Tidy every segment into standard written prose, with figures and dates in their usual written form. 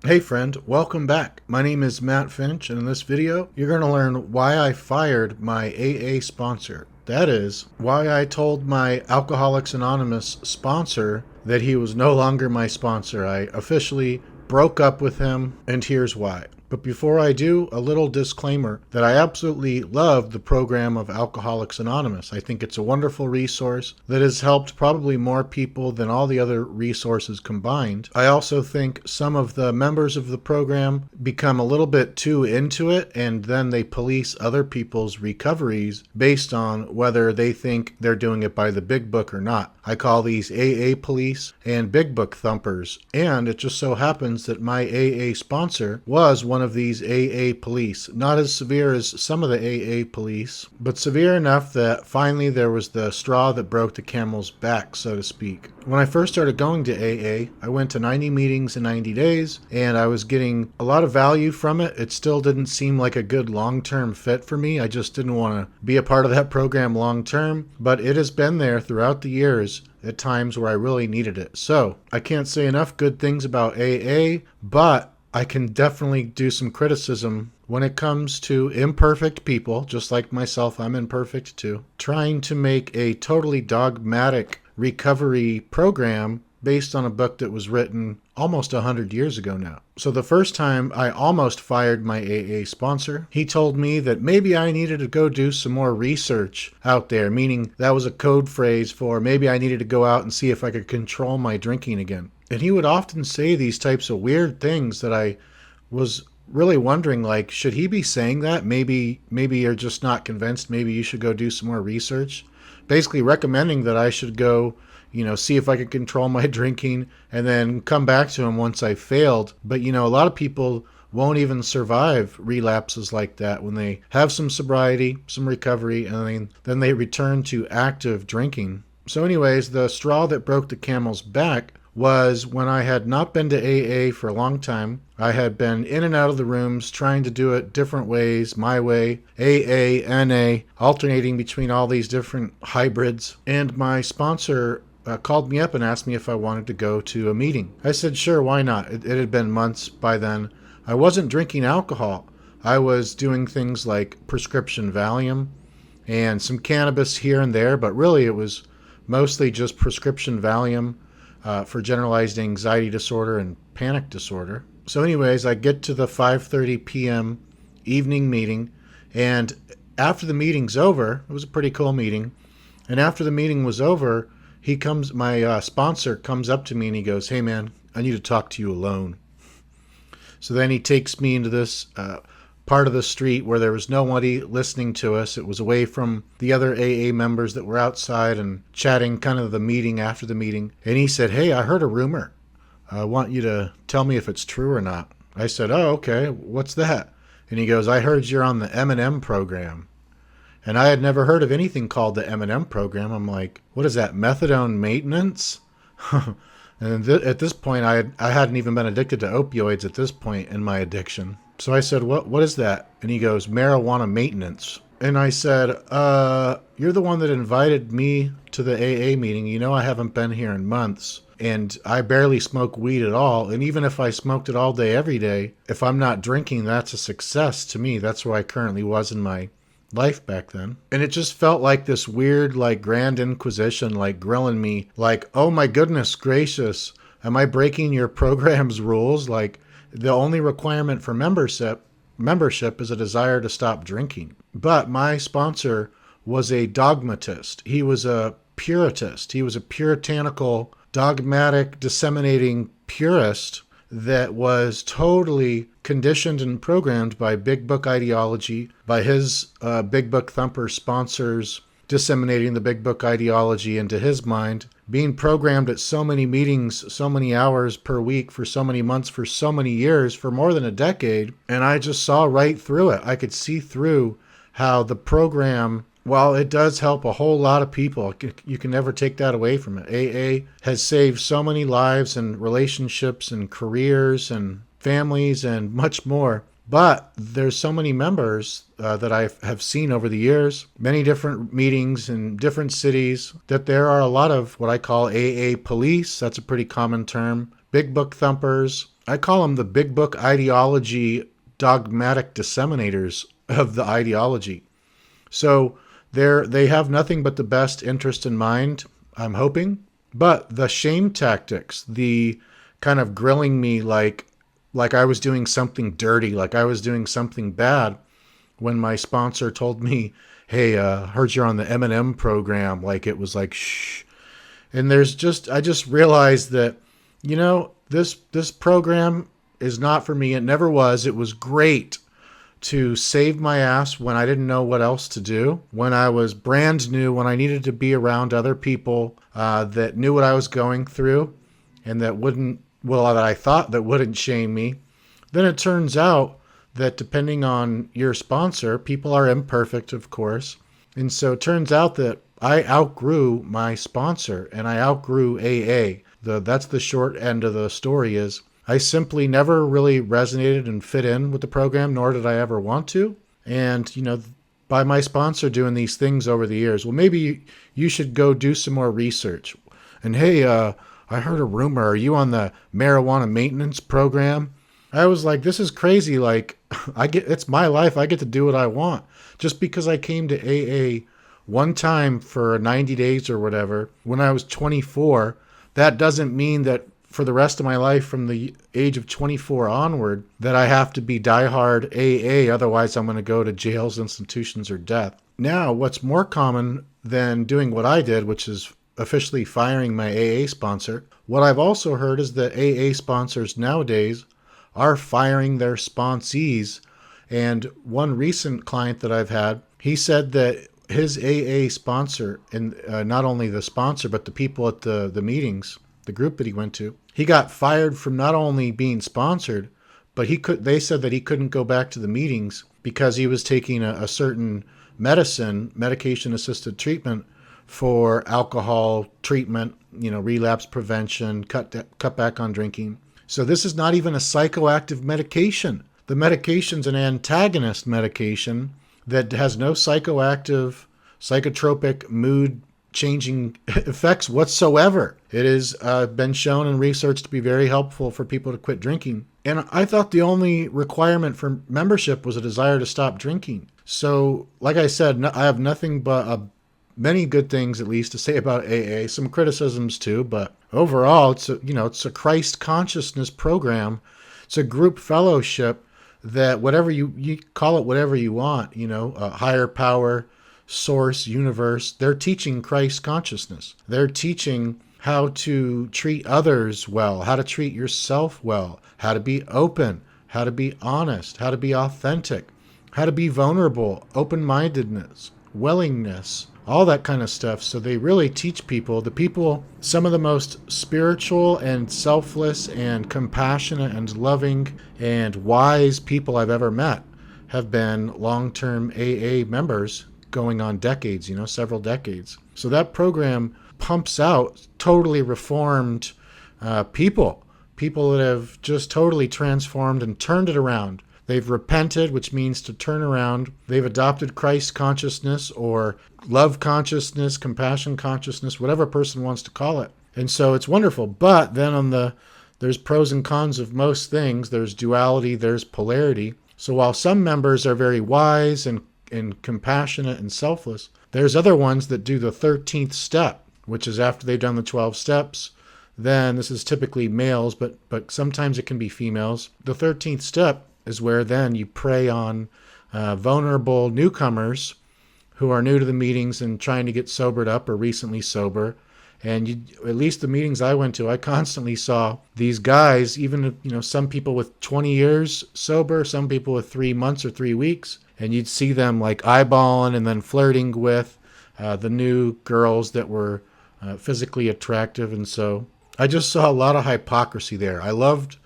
Hey friend, welcome back. My name is Matt Finch, and in this video, you're going to learn why I fired my AA sponsor. That is, why I told my Alcoholics Anonymous sponsor that he was no longer my sponsor. I officially broke up with him, and here's why. But before I do, a little disclaimer that I absolutely love the program of Alcoholics Anonymous. I think it's a wonderful resource that has helped probably more people than all the other resources combined. I also think some of the members of the program become a little bit too into it, and then they police other people's recoveries based on whether they think they're doing it by the big book or not. I call these AA police and big book thumpers, and it just so happens that my AA sponsor was one of these AA police. Not as severe as some of the AA police, but severe enough that finally there was the straw that broke the camel's back, so to speak. When I first started going to AA, I went to 90 meetings in 90 days, and I was getting a lot of value from it. It still didn't seem like a good long-term fit for me. I just didn't want to be a part of that program long-term, but it has been there throughout the years at times where I really needed it. So I can't say enough good things about AA, but I can definitely do some criticism when it comes to imperfect people, just like myself, I'm imperfect too, trying to make a totally dogmatic recovery program based on a book that was written almost 100 years ago now. So the first time I almost fired my AA sponsor, he told me that maybe I needed to go do some more research out there, meaning that was a code phrase for maybe I needed to go out and see if I could control my drinking again. And he would often say these types of weird things that I was really wondering, like, should he be saying that? Maybe you're just not convinced. Maybe you should go do some more research. Basically recommending that I should go, see if I could control my drinking and then come back to him once I failed. But, a lot of people won't even survive relapses like that when they have some sobriety, some recovery, and then they return to active drinking. So anyways, the straw that broke the camel's back was when I had not been to AA for a long time. I had been in and out of the rooms trying to do it different ways, my way, AA, NA, alternating between all these different hybrids. And my sponsor called me up and asked me if I wanted to go to a meeting. I said, sure, why not? It had been months by then. I wasn't drinking alcohol. I was doing things like prescription Valium and some cannabis here and there, but really it was mostly just prescription Valium for generalized anxiety disorder and panic disorder. So anyways, I get to the 5:30 p.m. evening meeting, and after the meeting's over, it was a pretty cool meeting, and after the meeting was over, my sponsor comes up to me and he goes, hey man, I need to talk to you alone. So then he takes me into this part of the street where there was nobody listening to us. It was away from the other AA members that were outside and chatting kind of the meeting after the meeting. And he said, hey, I heard a rumor. I want you to tell me if it's true or not. I said, oh, okay, what's that? And he goes, I heard you're on the M&M program. And I had never heard of anything called the M&M program. I'm like, what is that, methadone maintenance? And at this point, I hadn't even been addicted to opioids at this point in my addiction. So I said, what is that? And he goes, marijuana maintenance. And I said, you're the one that invited me to the AA meeting. I haven't been here in months. And I barely smoke weed at all. And even if I smoked it all day, every day, if I'm not drinking, that's a success to me. That's where I currently was in my life back then. And it just felt like this weird, like, Grand Inquisition, like, grilling me, like, oh my goodness gracious, am I breaking your program's rules? Like, the only requirement for membership is a desire to stop drinking. But my sponsor was a dogmatist. He was a puritist. He was a puritanical, dogmatic, disseminating purist that was totally conditioned and programmed by big book ideology, by his big book thumper sponsors disseminating the big book ideology into his mind, being programmed at so many meetings, so many hours per week for so many months, for so many years, for more than a decade. And I just saw right through it. I could see through how the program, while it does help a whole lot of people, you can never take that away from it. AA has saved so many lives and relationships and careers and families and much more. But there's so many members that I have seen over the years, many different meetings in different cities, that there are a lot of what I call AA police. That's a pretty common term. Big book thumpers, I call them the big book ideology dogmatic disseminators of the ideology. So they have nothing but the best interest in mind, I'm hoping. But the shame tactics, the kind of grilling me like I was doing something dirty, like I was doing something bad, when my sponsor told me, "Hey, heard you're on the M&M program," like it was like shh. And I just realized that, this program is not for me. It never was. It was great to save my ass when I didn't know what else to do, when I was brand new, when I needed to be around other people that knew what I was going through and that I thought that wouldn't shame me. Then it turns out that depending on your sponsor, people are imperfect, of course. And so it turns out that I outgrew my sponsor and I outgrew AA. That's the short end of the story is I simply never really resonated and fit in with the program, nor did I ever want to. And, by my sponsor doing these things over the years, well, maybe you should go do some more research. And hey, I heard a rumor. Are you on the marijuana maintenance program? I was like, this is crazy. Like, it's my life. I get to do what I want. Just because I came to AA one time for 90 days or whatever, when I was 24, that doesn't mean that for the rest of my life from the age of 24 onward that I have to be diehard AA. Otherwise, I'm going to go to jails, institutions, or death. Now, what's more common than doing what I did, which is officially firing my AA sponsor, what I've also heard is that AA sponsors nowadays are firing their sponsees. And one recent client that I've had, he said that his AA sponsor, and not only the sponsor, but the people at the meetings, the group that he went to, he got fired from not only being sponsored, but they said that he couldn't go back to the meetings because he was taking a certain medication-assisted treatment for alcohol treatment, relapse prevention, cut back on drinking. So this is not even a psychoactive medication. The medication's an antagonist medication that has no psychoactive, psychotropic, mood-changing effects whatsoever. It has been shown in research to be very helpful for people to quit drinking. And I thought the only requirement for membership was a desire to stop drinking. So, like I said, I have nothing but many good things, at least, to say about AA. Some criticisms too, but overall, it's a Christ consciousness program. It's a group fellowship that whatever you call it, whatever you want, a higher power, source, universe, they're teaching Christ consciousness. They're teaching how to treat others well, how to treat yourself well, how to be open, how to be honest, how to be authentic, how to be vulnerable, open-mindedness, willingness, all that kind of stuff. So they really teach people, some of the most spiritual and selfless and compassionate and loving and wise people I've ever met have been long-term AA members going on decades, several decades. So that program pumps out totally reformed people that have just totally transformed and turned it around. They've repented, which means to turn around. They've adopted Christ consciousness or love consciousness, compassion consciousness, whatever a person wants to call it. And so it's wonderful. But then there's pros and cons of most things. There's duality, there's polarity. So while some members are very wise and compassionate and selfless, there's other ones that do the 13th step, which is after they've done the 12 steps. Then this is typically males, but sometimes it can be females. The 13th step is where then you prey on vulnerable newcomers who are new to the meetings and trying to get sobered up or recently sober. And at least the meetings I went to, I constantly saw these guys, even some people with 20 years sober, some people with 3 months or 3 weeks, and you'd see them like eyeballing and then flirting with the new girls that were physically attractive. And so I just saw a lot of hypocrisy there. I loved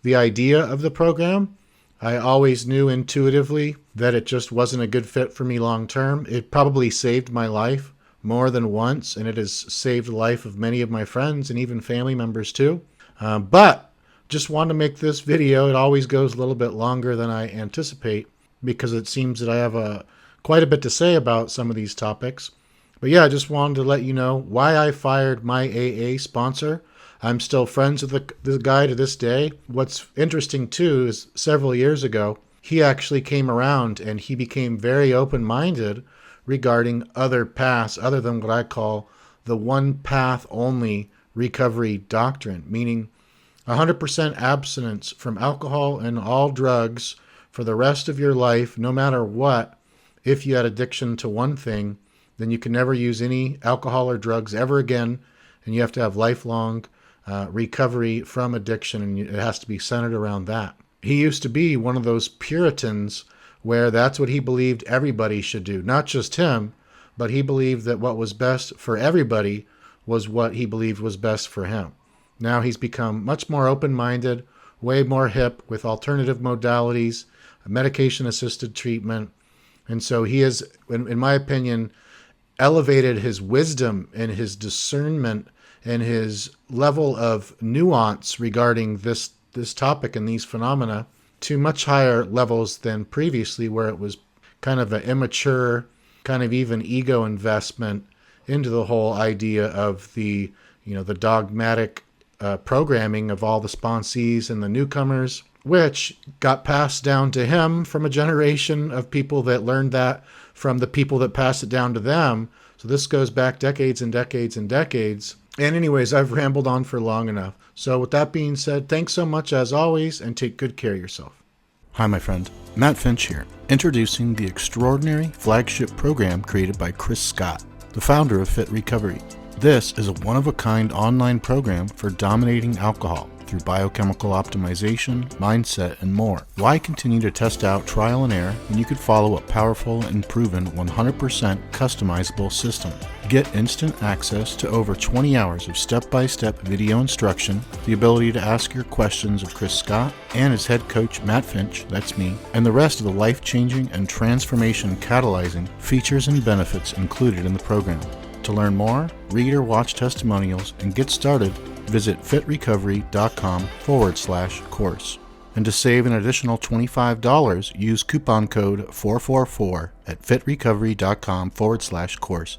the idea of the program. I always knew intuitively that it just wasn't a good fit for me long term. It probably saved my life more than once, and it has saved the life of many of my friends and even family members too. But just wanted to make this video. It always goes a little bit longer than I anticipate because it seems that I have quite a bit to say about some of these topics. But yeah, I just wanted to let you know why I fired my AA sponsor. I'm still friends with the guy to this day. What's interesting too is several years ago, he actually came around and he became very open-minded regarding other paths other than what I call the one path only recovery doctrine, meaning 100% abstinence from alcohol and all drugs for the rest of your life, no matter what. If you had addiction to one thing, then you can never use any alcohol or drugs ever again, and you have to have lifelong recovery from addiction, and it has to be centered around that. He used to be one of those Puritans where that's what he believed everybody should do. Not just him, but he believed that what was best for everybody was what he believed was best for him. Now he's become much more open-minded, way more hip with alternative modalities, medication-assisted treatment. And so he has, in my opinion, elevated his wisdom and his discernment and his level of nuance regarding this topic and these phenomena to much higher levels than previously, where it was kind of an immature, kind of even ego investment into the whole idea of the dogmatic programming of all the sponsees and the newcomers, which got passed down to him from a generation of people that learned that from the people that passed it down to them. So this goes back decades and decades and decades. And anyways, I've rambled on for long enough. So with that being said, thanks so much as always, and take good care of yourself. Hi, my friend. Matt Finch here, introducing the extraordinary flagship program created by Chris Scott, the founder of Fit Recovery. This is a one-of-a-kind online program for dominating alcohol through biochemical optimization, mindset, and more. Why continue to test out trial and error when you could follow a powerful and proven 100% customizable system? Get instant access to over 20 hours of step-by-step video instruction, the ability to ask your questions of Chris Scott and his head coach Matt Finch, that's me, and the rest of the life-changing and transformation-catalyzing features and benefits included in the program. To learn more, read or watch testimonials, and get started, visit fitrecovery.com/course. And to save an additional $25, use coupon code 444 at fitrecovery.com/course.